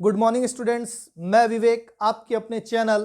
Good morning students, मैं विवेक आपके अपने channel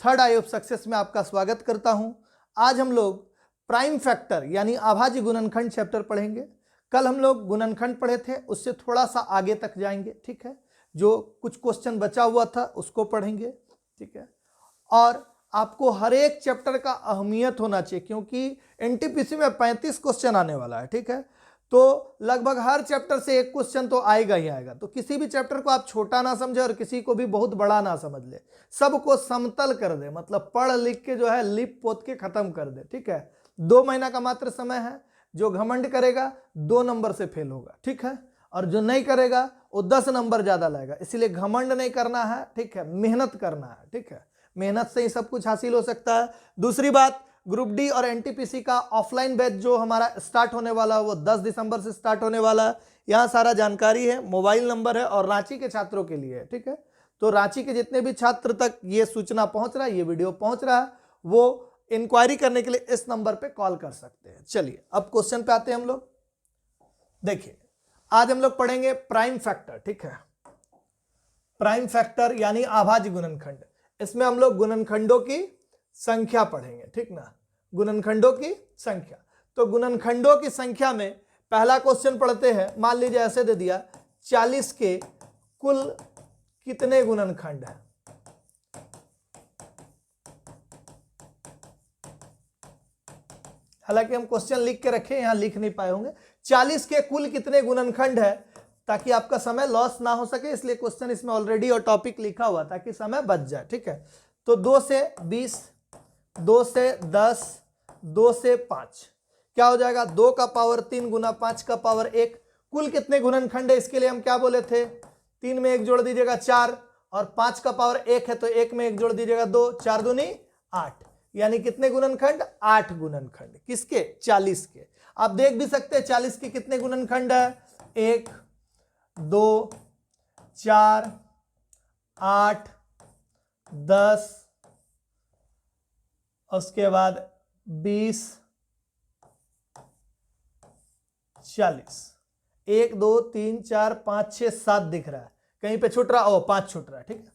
third I of success में आपका स्वागत करता हूं। आज हम लोग प्राइम फैक्टर यानी अभाज्य गुणनखंड चैप्टर पढ़ेंगे। कल हम लोग गुणनखंड पढ़े थे, उससे थोड़ा सा आगे तक जाएंगे, ठीक है। जो कुछ क्वेश्चन बचा हुआ था उसको पढ़ेंगे, ठीक है। और आपको हर एक चैप्टर का अहमियत होना चाहिए क्योंकि एनटीपीसी में 35 क्वेश्चन आने वाला है, ठीक है। तो लगभग हर चैप्टर से एक क्वेश्चन तो आएगा ही आएगा। तो किसी भी चैप्टर को आप छोटा ना समझे और किसी को भी बहुत बड़ा ना समझ ले, सबको समतल कर दे, मतलब पढ़ लिख के जो है लिप पोत के खत्म कर दे, ठीक है। 2 महीना का मात्र समय है। जो घमंड करेगा 2 नंबर से फेल होगा, ठीक है। और जो नहीं करेगा वो 10 नंबर ज्यादा लाएगा। इसलिए घमंड नहीं करना है, ठीक है, मेहनत करना है, ठीक है। मेहनत से ही सब कुछ हासिल हो सकता है। दूसरी बात, ग्रुप डी और एनटीपीसी का ऑफलाइन बैच जो हमारा स्टार्ट होने वाला है वो 10 दिसंबर से स्टार्ट होने वाला है। यहाँ सारा जानकारी है, मोबाइल नंबर है और रांची के छात्रों के लिए है, ठीक है। तो रांची के जितने भी छात्र तक ये सूचना पहुंच रहा है, ये वीडियो पहुंच रहा है, वो इंक्वायरी करने के लिए इस नंबर पे कॉल कर सकते हैं। चलिए अब क्वेश्चन पे आते हैं हम लोग। देखिए आज हम लोग पढ़ेंगे प्राइम फैक्टर, ठीक है। प्राइम फैक्टर यानी अभाज्य गुणनखंड। इसमें हम लोग गुणनखंडों की संख्या पढ़ेंगे, ठीक ना, गुणनखंडों की संख्या। तो गुणनखंडों की संख्या में पहला क्वेश्चन पढ़ते हैं। मान लीजिए ऐसे दे दिया 40 के कुल कितने गुणनखंड हैं। हालांकि हम क्वेश्चन लिख के रखे, यहां लिख नहीं पाए होंगे। 40 के कुल कितने गुणनखंड है, ताकि आपका समय लॉस ना हो सके, इसलिए क्वेश्चन इसमें ऑलरेडी और टॉपिक लिखा हुआ ताकि समय बच जाए, ठीक है। तो 2 से 20, 2 से 10, 2 से 5 क्या हो जाएगा, 2 का पावर 3 गुना 5 का पावर 1। कुल कितने गुणनखंड है इसके लिए हम क्या बोले थे, 3 में 1 जोड़ दीजिएगा 4 और 5 का पावर 1 है तो 1 में 1 जोड़ दीजिएगा 2, 4 दूनी 8। यानी कितने गुणनखंड, 8 गुणनखंड। किसके, 40 के। आप देख भी सकते हैं 40 के कितने गुणनखंड है, 1 2 4 8 10, उसके बाद 20 40, 1 2 3 4 5 6 7 दिख रहा है, कहीं पे छूट रहा, 5 छूट रहा है, ठीक है,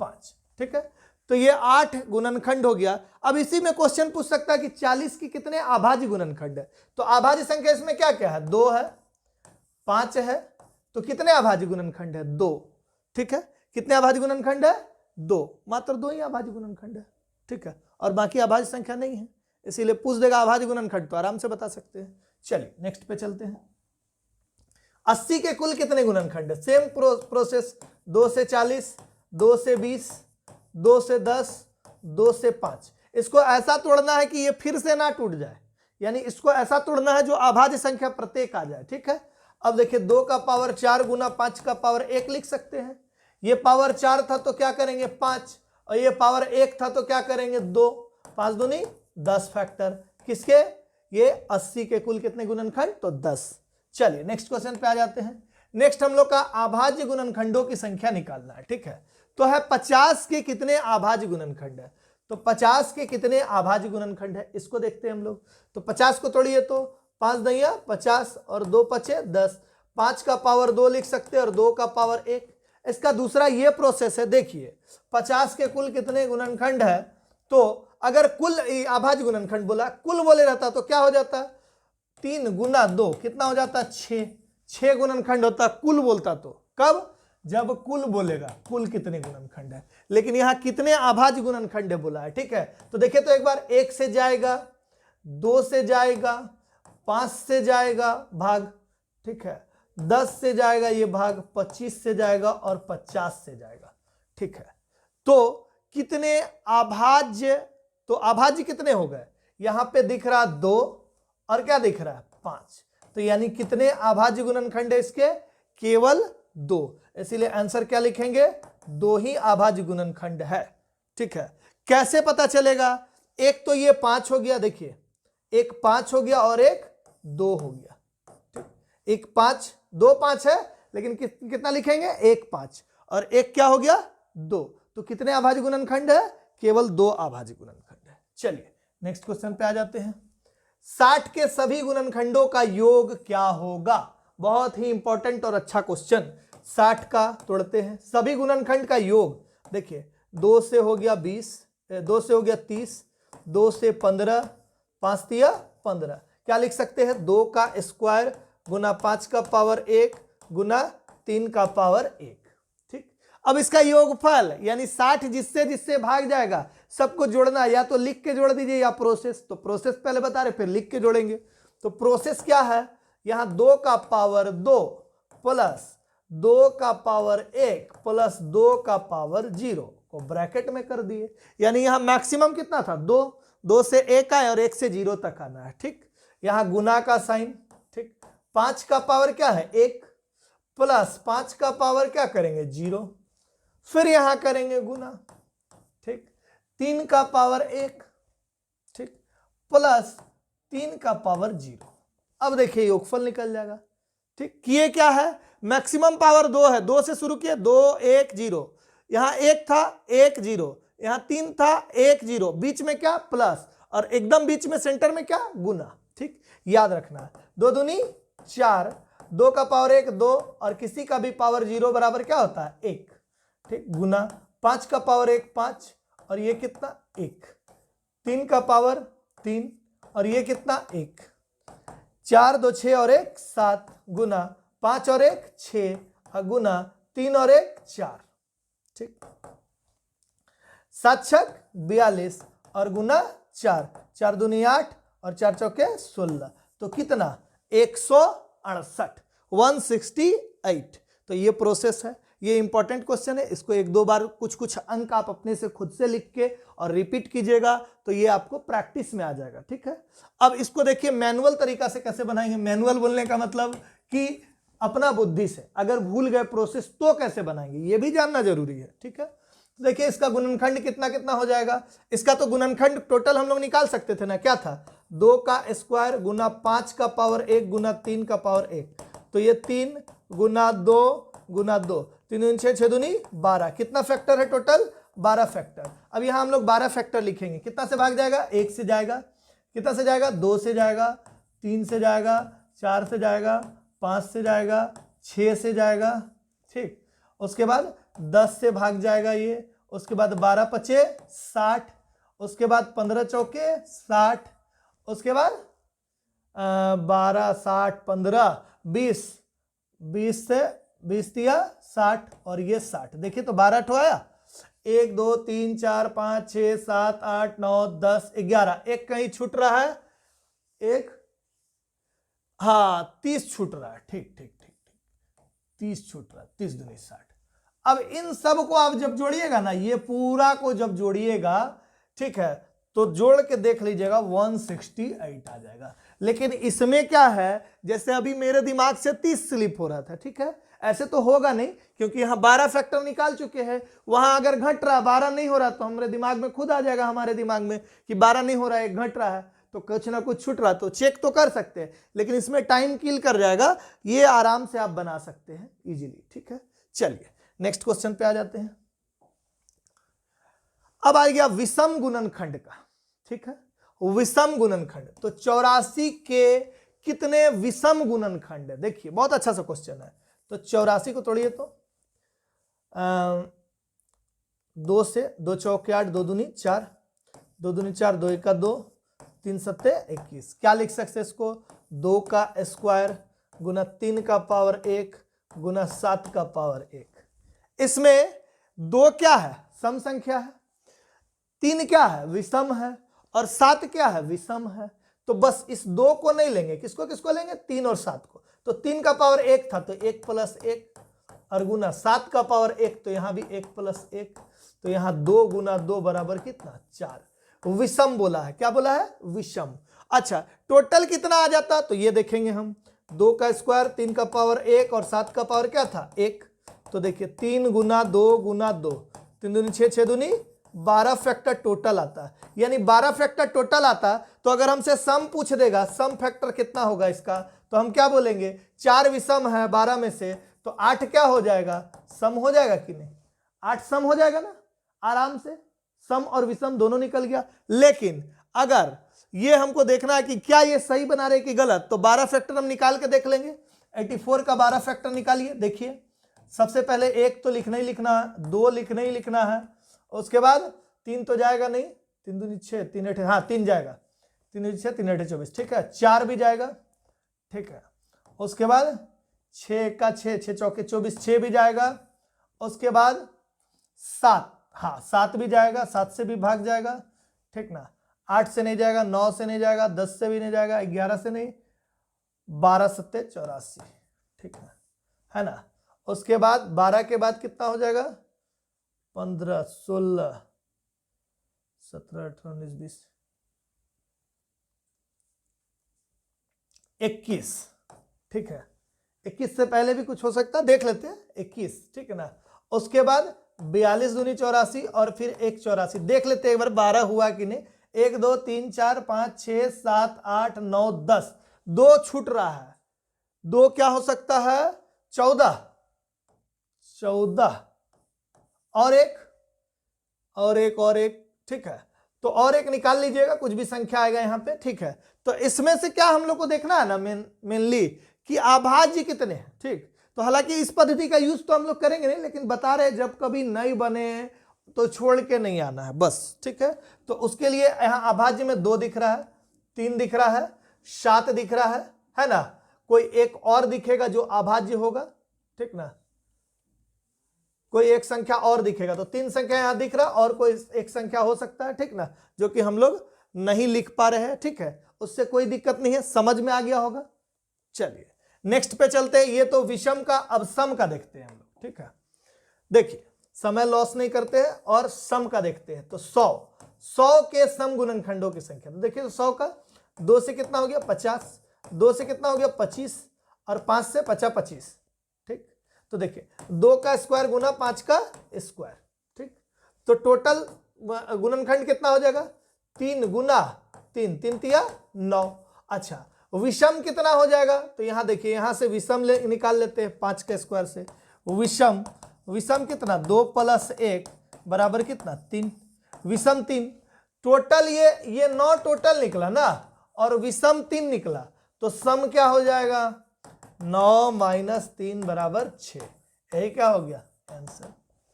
5, ठीक है। तो ये 8 गुणनखंड हो गया। अब इसी में क्वेश्चन पूछ सकता है कि 40 की कितने अभाज्य गुणनखंड है। तो अभाज्य संख्या इसमें क्या क्या है, 2 है, 5 है, तो कितने अभाज्य गुणनखंड है, 2, ठीक है। कितने अभाज्य गुणनखंड है, 2, मात्र 2 ही अभाज्य गुणनखंड है, ठीक है। और बाकी अभाज्य संख्या नहीं है, इसीलिए पूछ देगा अभाज्य गुणनखंड तो आराम से बता सकते हैं। चलिए नेक्स्ट पे चलते हैं। 80 के कुल कितने गुणनखंड है, सेम प्रोसेस, 2 से 40, 2 से 20, 2 से 10, 2 से 5। इसको ऐसा तोड़ना है कि ये फिर से ना टूट जाए, यानी इसको ऐसा तोड़ना है जो अभाज्य संख्या प्रत्येक आ जाए, ठीक है। अब देखिए 2 का पावर 4 गुना 5 का पावर 1 लिख सकते हैं। ये पावर 4 था तो क्या करेंगे 5, और ये पावर 1 था तो क्या करेंगे 2, 5 दूनी 10 फैक्टर। किसके, ये 80 के कुल कितने गुणनखंड, तो 10। चलिए नेक्स्ट क्वेश्चन पे आ जाते हैं। नेक्स्ट हम लोग का अभाज्य गुणनखंडों की संख्या निकालना है, ठीक है। तो है 50 के कितने अभाज्य गुणनखंड है। तो 50 के कितने अभाज्य गुणनखंड है इसको देखते हैं हम लोग। तो 50 को तोड़िए तो 5 दैया 50 और 2 पचे 10, 5 का पावर 2 लिख सकते हैं और 2 का पावर 1। इसका दूसरा ये प्रोसेस है, देखिए 50 के कुल कितने गुणनखंड है, तो अगर कुल अभाज्य गुणनखंड बोला, कुल बोले रहता तो क्या हो जाता, 3 गुना 2 कितना हो जाता, 6 गुणनखंड होता कुल बोलता तो। कब, जब कुल बोलेगा, कुल कितने गुणनखंड है। लेकिन यहां कितने अभाज्य गुणनखंड है बोला है, ठीक है। तो देखिए तो एक बार 1 से जाएगा, 2 से जाएगा, 5 से जाएगा भाग, ठीक है, 10 से जाएगा ये भाग, 25 से जाएगा और 50 से जाएगा, ठीक है। तो कितने अभाज्य, तो अभाज्य कितने हो गए, यहां पे दिख रहा 2 और क्या दिख रहा है 5। तो यानी कितने अभाज्य गुणनखंड है इसके, केवल 2। इसीलिए आंसर क्या लिखेंगे, 2 ही अभाज्य गुणनखंड है, ठीक है। कैसे पता चलेगा, एक तो ये 5 हो गया, देखिए एक 5 हो गया और एक 2 हो गया, ठीक। एक 5, 2 5 है, लेकिन कितना लिखेंगे, एक 5 और एक क्या हो गया 2। तो कितने अभाज्य गुणनखंड है, केवल 2 अभाज्य गुणनखंड है। चलिए नेक्स्ट क्वेश्चन पे आ जाते हैं। 60 के सभी गुणनखंडों का योग क्या होगा। बहुत ही इंपॉर्टेंट और अच्छा क्वेश्चन। 60 का तोड़ते हैं, सभी गुणनखंड का योग देखिए, 2 से हो गया 20, 2 से हो गया 30, 2 से 15, 5 तिया 15, क्या लिख सकते हैं 2 का स्क्वायर गुना 5 का पावर 1 गुना 3 का पावर 1। ठीक, अब इसका योगफल यानी 60 जिससे जिससे भाग जाएगा सबको जोड़ना, या तो लिख के जोड़ दीजिए या प्रोसेस, तो प्रोसेस पहले बता रहे फिर लिख के जोड़ेंगे। तो प्रोसेस क्या है, यहां 2 का पावर 2 प्लस 2 का पावर 1 प्लस 2 का पावर 0 को ब्रैकेट में कर दिए, यानी यहां मैक्सिमम कितना था 2, 2 से 1 आए और 1 से 0 तक आना है। ठीक, यहां गुना का साइन, ठीक, 5 का पावर क्या है 1 प्लस 5 का पावर क्या करेंगे 0, फिर यहां करेंगे गुना, ठीक, 3 का पावर 1, ठीक, प्लस 3 का पावर 0। अब देखिए योगफल निकल जाएगा। ठीक, किए क्या है, मैक्सिमम पावर 2 है, 2 से शुरू किए 2 1 0, यहां 1 था 1 0, यहां 3 था 1 0, बीच में क्या प्लस, और एकदम बीच में सेंटर में क्या गुना। ठीक, याद रखना है 2 दूनी 4, 2 का पावर 1 2, और किसी का भी पावर 0 बराबर क्या होता है 1। ठीक, गुना 5 का पावर 1 5, और ये कितना 1, 3 का पावर 3, और ये कितना 1, 4 2 6 और 1 7, गुना 5 और 1 6, गुना 3 और 1 4। ठीक, 7 छक 42 और गुना 4, 4 दूनी 8 और 4 चौके 16, तो कितना 168 168। तो ये प्रोसेस है, ये इंपॉर्टेंट क्वेश्चन है, इसको एक दो बार कुछ कुछ अंक आप अपने से खुद से लिख के और रिपीट कीजिएगा तो ये आपको प्रैक्टिस में आ जाएगा। ठीक है, अब इसको देखिए मैनुअल तरीका से कैसे बनाएंगे। मैनुअल बोलने का मतलब कि अपना बुद्धि से, अगर भूल गए प्रोसेस तो कैसे बनाएंगे ये भी जानना जरूरी है। ठीक है, तो देखिए इसका गुणनखंड कितना कितना हो जाएगा, इसका तो गुणनखंड टोटल हम लोग निकाल सकते थे ना, क्या था 2 का स्क्वायर गुना 5 का पावर 1 गुना 3 का पावर 1, तो ये 3 गुना 2 गुना 2, 3 दूनी 6 6 दूनी 12, कितना फैक्टर है टोटल 12 फैक्टर। अब यहाँ हम लोग 12 फैक्टर लिखेंगे, कितना से भाग जाएगा 1 से जाएगा, कितना से जाएगा 2 से जाएगा, 3 से जाएगा, 4 से जाएगा, 5 से जाएगा, 6 से जाएगा। ठीक, उसके बाद 10 से भाग जाएगा ये, उसके बाद 12 पचे 60, उसके बाद 15 चौके 60, उसके बाद 12 60 15 20, 20 से 20 दिया 60, और ये 60। देखिए तो 12 ठो आया, 1 2 3 4 5 6 7 8 9 10 11, एक कहीं छूट रहा है, एक हाँ 30 छूट रहा है। ठीक ठीक ठीक ठीक, 30 छूट रहा है, 30 दूनी 60। अब इन सब को आप जब जोड़िएगा ना, ये पूरा को जब जोड़िएगा, ठीक है, तो जोड़ के देख लीजिएगा 168 आ जाएगा। लेकिन इसमें क्या है, जैसे अभी मेरे दिमाग से 30 स्लिप हो रहा था, ठीक है, ऐसे तो होगा नहीं क्योंकि यहाँ 12 फैक्टर निकाल चुके हैं, वहां अगर घट रहा 12 नहीं हो रहा तो हमारे दिमाग में खुद आ जाएगा, हमारे दिमाग में कि 12 नहीं हो रहा है घट रहा है, तो कुछ ना कुछ छूट रहा, तो चेक तो कर सकते हैं, लेकिन इसमें टाइम किल कर जाएगा, ये आराम से आप बना सकते हैं इजीली। ठीक है, चलिए नेक्स्ट क्वेश्चन पे आ जाते हैं। अब आ गया विषम गुणनखंड का। ठीक है, विषम गुणनखंड, तो 84 के कितने विषम गुणनखंड है, देखिए बहुत अच्छा सा क्वेश्चन है। तो 84 को तोड़िए तो 2 से 2 चौके 8, 2 दूनी 4, 2 दूनी 4, 2 1 2, 3 सत्ते 21, क्या लिख सकते हैं इसको 2 का स्क्वायर गुना 3 का पावर 1 गुना 7 का पावर 1। इसमें 2 क्या है सम संख्या है, 3 क्या है विषम है, और 7 क्या है विषम है, तो बस इस 2 को नहीं लेंगे, किसको किसको लेंगे 3 और 7 को। तो 3 का पावर 1 था तो 1 प्लस 1, और गुना 7 का पावर 1, तो यहां भी 1 प्लस 1, तो यहां 2 गुना 2 बराबर कितना 4। विषम बोला है, क्या बोला है विषम। अच्छा टोटल कितना आ जाता, तो ये देखेंगे हम, 2 का स्क्वायर 3 का पावर 1 और 7 का पावर क्या था 1, तो देखिए 3 गुना 2 गुना 2, 3 दूनी 6 6 दूनी 12 फैक्टर टोटल आता है, यानी 12 फैक्टर टोटल आता। तो अगर हमसे सम पूछ देगा सम फैक्टर कितना होगा इसका, तो हम क्या बोलेंगे 4 विषम है 12 में से, तो 8 क्या हो जाएगा सम हो जाएगा कि नहीं, 8 सम हो जाएगा ना, आराम से सम और विषम दोनों निकल गया। लेकिन अगर ये हमको देखना है कि क्या ये सही बना रहे कि गलत, तो 12 फैक्टर हम निकाल के देख लेंगे। 84 का 12 फैक्टर निकालिए, देखिए सबसे पहले 1 तो लिखना ही लिखना है, 2 लिखना ही लिखना है, उसके बाद 3 तो जाएगा नहीं, 3 दूनी 6, 3 8, हाँ 3 जाएगा, 3 दूनी 6, 3 8 24, ठीक है। 4 भी जाएगा, ठीक है। उसके बाद 6 का 6, 6 चौके 24, 6 भी जाएगा। उसके बाद 7, हाँ 7 भी जाएगा, 7 से भी भाग जाएगा, ठीक ना। 8 से नहीं जाएगा, 9 से नहीं जाएगा, 10 से भी नहीं जाएगा, 11 से नहीं, 12 7 84, ठीक है ना। उसके बाद 12 के बाद कितना हो जाएगा, 15 16 17 18 19 20 21, ठीक है। 21 से पहले भी कुछ हो सकता है, देख लेते हैं। 21, ठीक है ना। उसके बाद 42 दूनी 84 और फिर 1 84, देख लेते हैं एक बार 12 हुआ कि नहीं। 1 2 3 4 5 6 7 8 9 10, 2 छूट रहा है, 2 क्या हो सकता है, 14 और एक, ठीक है। तो और एक निकाल लीजिएगा, कुछ भी संख्या आएगा यहाँ पे, ठीक है। तो इसमें से क्या हम लोग को देखना है ना मेनली कि अभाज्य कितने हैं, ठीक। तो हालांकि इस पद्धति का यूज तो हम लोग करेंगे नहीं, लेकिन बता रहे जब कभी नहीं बने तो छोड़ के नहीं आना है बस, ठीक है। तो उसके लिए यहाँ अभाज्य में 2 दिख रहा है, 3 दिख रहा है, 7 दिख रहा है ना। कोई एक और दिखेगा जो अभाज्य होगा, ठीक ना। कोई एक संख्या और दिखेगा, तो 3 संख्या यहां दिख रहा, और कोई एक संख्या हो सकता है, ठीक ना, जो कि हम लोग नहीं लिख पा रहे हैं, ठीक है। उससे कोई दिक्कत नहीं है, समझ में आ गया होगा। चलिए नेक्स्ट पे चलते हैं। ये तो विषम का, अब सम का देखते हैं हम लोग, ठीक है। देखिए समय लॉस नहीं करते हैं और सम का देखते हैं। तो 100 के सम गुणनखंडों की संख्या, तो देखिए 100 का 2 से कितना हो गया 50, 2 से कितना हो गया 25, और 5 से 50 25, ठीक। तो देखिए 2 का स्क्वायर गुना 5 का स्क्वायर, ठीक। तो टोटल गुणनखंड कितना हो जाएगा, 3 गुना 3, 3 तिया 9। अच्छा विषम कितना हो जाएगा, तो यहां देखिए, यहां से विषम निकाल लेते हैं 5 के स्क्वायर से। विषम कितना, 2 + 1 बराबर कितना 3, विषम 3। टोटल ये 9 टोटल निकला ना, और विषम 3 निकला, तो सम क्या हो जाएगा, 9 - 3 बराबर 6। यही क्या हो गया आंसर,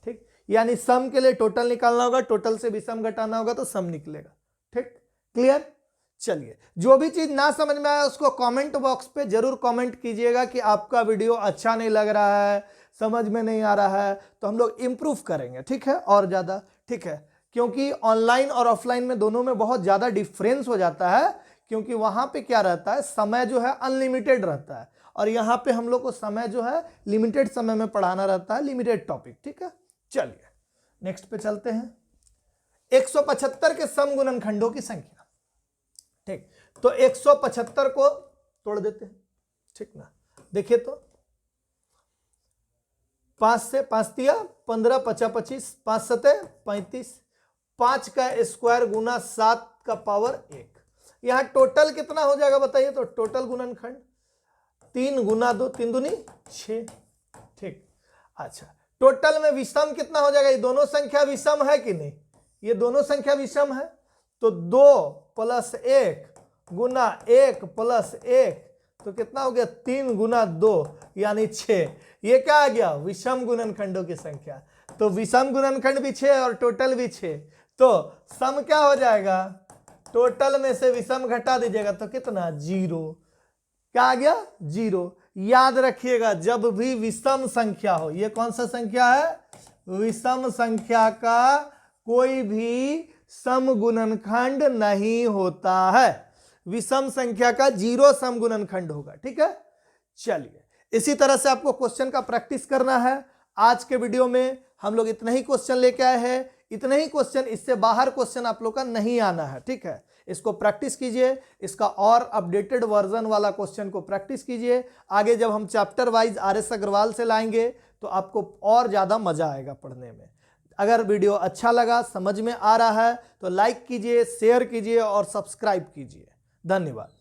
ठीक। यानी सम के लिए टोटल निकालना होगा, टोटल से विषम घटाना होगा तो सम निकलेगा, ठीक। क्लियर। चलिए जो भी चीज ना समझ में आया उसको कमेंट बॉक्स पे जरूर कमेंट कीजिएगा कि आपका वीडियो अच्छा नहीं लग रहा है, समझ में नहीं आ रहा है, तो हम लोग इम्प्रूव करेंगे, ठीक है, और ज़्यादा, ठीक है। क्योंकि ऑनलाइन और ऑफलाइन में दोनों में बहुत ज़्यादा डिफरेंस हो जाता है, क्योंकि वहाँ पे क्या रहता है, समय जो है अनलिमिटेड रहता है, और यहाँ पे हम लोग को समय जो है लिमिटेड समय में पढ़ाना रहता है, लिमिटेड टॉपिक, ठीक है। चलिए नेक्स्ट पे चलते हैं। 175 के सम गुणनखंडों की संख्या, ठीक। तो 175 को तोड़ देते हैं, ठीक ना। देखिए तो 5 से 5 तिया 15, 50 25, 5 7 35, 5 का स्क्वायर गुना 7 का पावर 1। यहां टोटल कितना हो जाएगा बताइए, तो टोटल गुणनखंड 3 गुना 2, 3 दूनी 6, ठीक। अच्छा टोटल में विषम कितना हो जाएगा, ये दोनों संख्या विषम है कि नहीं, ये दोनों संख्या विषम है, तो 2 + 1 गुना 1 + 1, तो कितना हो गया 3 गुना 2 यानी 6। ये क्या आ गया, विषम गुणनखंडों की संख्या। तो विषम गुणनखंड भी 6 और टोटल भी 6, तो सम क्या हो जाएगा, टोटल में से विषम घटा दीजिएगा तो कितना 0, क्या आ गया 0। याद रखिएगा जब भी विषम संख्या हो, ये कौन सा संख्या है, विषम संख्या का कोई भी सम गुणनखंड नहीं होता है, विषम संख्या का 0 सम गुणनखंड होगा, ठीक है। चलिए इसी तरह से आपको क्वेश्चन का प्रैक्टिस करना है। आज के वीडियो में हम लोग इतना ही क्वेश्चन लेके आए हैं, इतने ही क्वेश्चन, इससे बाहर क्वेश्चन आप लोग का नहीं आना है, ठीक है। इसको प्रैक्टिस कीजिए, इसका और अपडेटेड वर्जन वाला क्वेश्चन को प्रैक्टिस कीजिए। आगे जब हम चैप्टर वाइज RS अग्रवाल से लाएंगे तो आपको और ज़्यादा मजा आएगा पढ़ने में। अगर वीडियो अच्छा लगा, समझ में आ रहा है, तो लाइक कीजिए, शेयर कीजिए और सब्सक्राइब कीजिए। धन्यवाद।